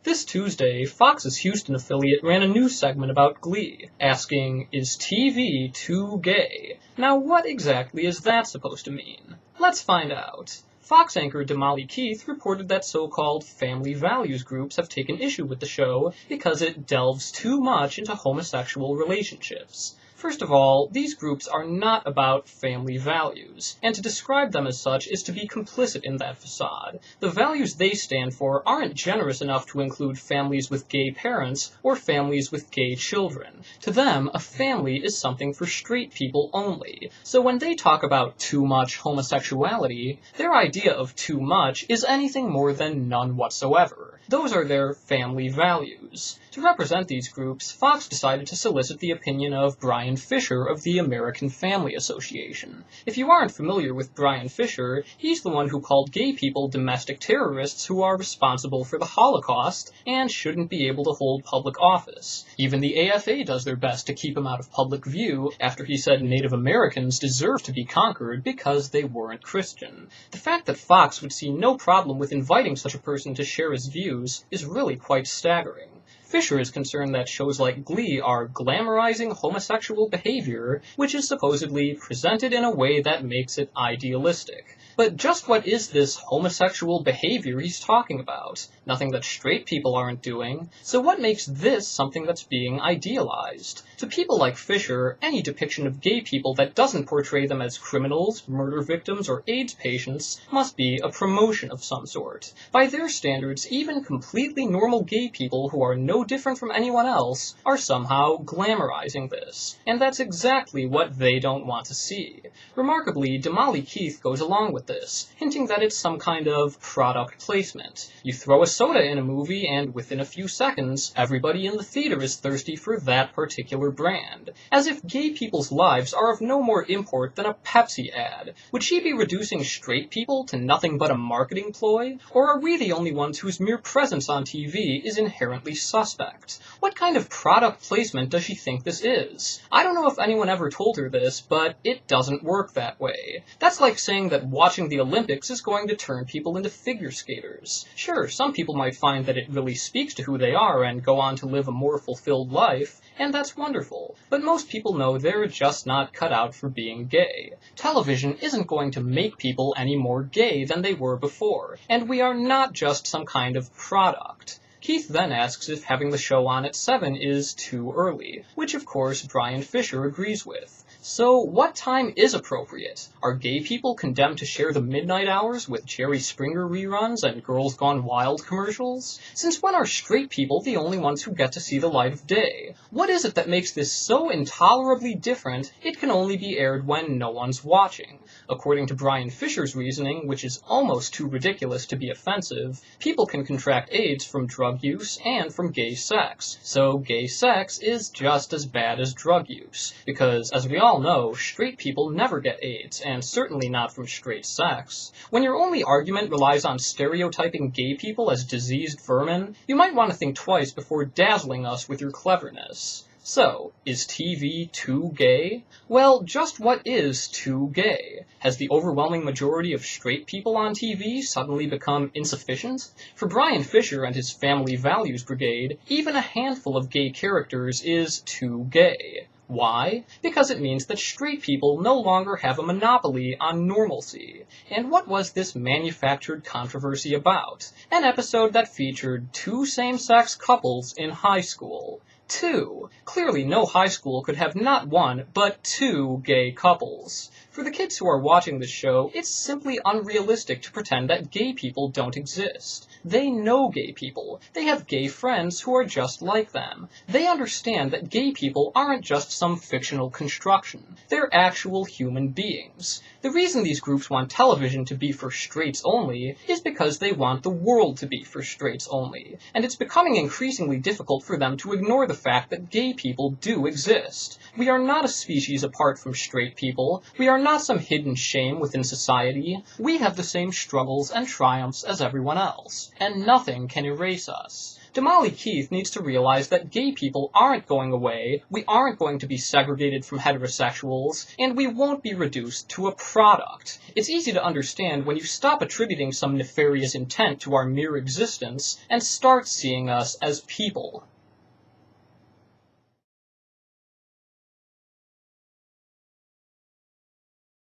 This Tuesday, Fox's Houston affiliate ran a news segment about Glee, asking, "Is TV too gay?" Now what exactly is that supposed to mean? Let's find out. Fox anchor Damali Keith reported that so-called family values groups have taken issue with the show because it delves too much into homosexual relationships. First of all, these groups are not about family values, and to describe them as such is to be complicit in that facade. The values they stand for aren't generous enough to include families with gay parents or families with gay children. To them, a family is something for straight people only. So when they talk about too much homosexuality, their idea of too much is anything more than none whatsoever. Those are their family values. To represent these groups, Fox decided to solicit the opinion of Brian Fisher of the American Family Association. If you aren't familiar with Brian Fisher, he's the one who called gay people domestic terrorists who are responsible for the Holocaust and shouldn't be able to hold public office. Even the AFA does their best to keep him out of public view after he said Native Americans deserve to be conquered because they weren't Christian. The fact that Fox would see no problem with inviting such a person to share his views is really quite staggering. Fisher is concerned that shows like Glee are glamorizing homosexual behavior, which is supposedly presented in a way that makes it idealistic. But just what is this homosexual behavior he's talking about? Nothing that straight people aren't doing. So what makes this something that's being idealized? To people like Fisher, any depiction of gay people that doesn't portray them as criminals, murder victims, or AIDS patients must be a promotion of some sort. By their standards, even completely normal gay people who are no different from anyone else are somehow glamorizing this. And that's exactly what they don't want to see. Remarkably, Damali Keith goes along with this, hinting that it's some kind of product placement. You throw a soda in a movie and within a few seconds, everybody in the theater is thirsty for that particular brand. As if gay people's lives are of no more import than a Pepsi ad. Would she be reducing straight people to nothing but a marketing ploy? Or are we the only ones whose mere presence on TV is inherently suspect? What kind of product placement does she think this is? I don't know if anyone ever told her this, but it doesn't work that way. That's like saying that watching the Olympics is going to turn people into figure skaters. Sure, some people might find that it really speaks to who they are and go on to live a more fulfilled life, and that's wonderful. But most people know they're just not cut out for being gay. Television isn't going to make people any more gay than they were before, and we are not just some kind of product. Keith then asks if having the show on at 7 is too early, which of course Brian Fisher agrees with. So what time is appropriate? Are gay people condemned to share the midnight hours with Jerry Springer reruns and Girls Gone Wild commercials? Since when are straight people the only ones who get to see the light of day? What is it that makes this so intolerably different it can only be aired when no one's watching? According to Brian Fisher's reasoning, which is almost too ridiculous to be offensive, people can contract AIDS from drug use and from gay sex. So gay sex is just as bad as drug use, because as we all know, straight people never get AIDS, and certainly not from straight sex. When your only argument relies on stereotyping gay people as diseased vermin, you might want to think twice before dazzling us with your cleverness. So, is TV too gay? Well, just what is too gay? Has the overwhelming majority of straight people on TV suddenly become insufficient? For Brian Fisher and his Family Values Brigade, even a handful of gay characters is too gay. Why? Because it means that straight people no longer have a monopoly on normalcy. And what was this manufactured controversy about? An episode that featured two same-sex couples in high school. Two. Clearly no high school could have not one, but two gay couples. For the kids who are watching this show, it's simply unrealistic to pretend that gay people don't exist. They know gay people. They have gay friends who are just like them. They understand that gay people aren't just some fictional construction. They're actual human beings. The reason these groups want television to be for straights only is because they want the world to be for straights only. And it's becoming increasingly difficult for them to ignore the fact that gay people do exist. We are not a species apart from straight people. We are not some hidden shame within society. We have the same struggles and triumphs as everyone else, and nothing can erase us. Damali Keith needs to realize that gay people aren't going away, we aren't going to be segregated from heterosexuals, and we won't be reduced to a product. It's easy to understand when you stop attributing some nefarious intent to our mere existence and start seeing us as people.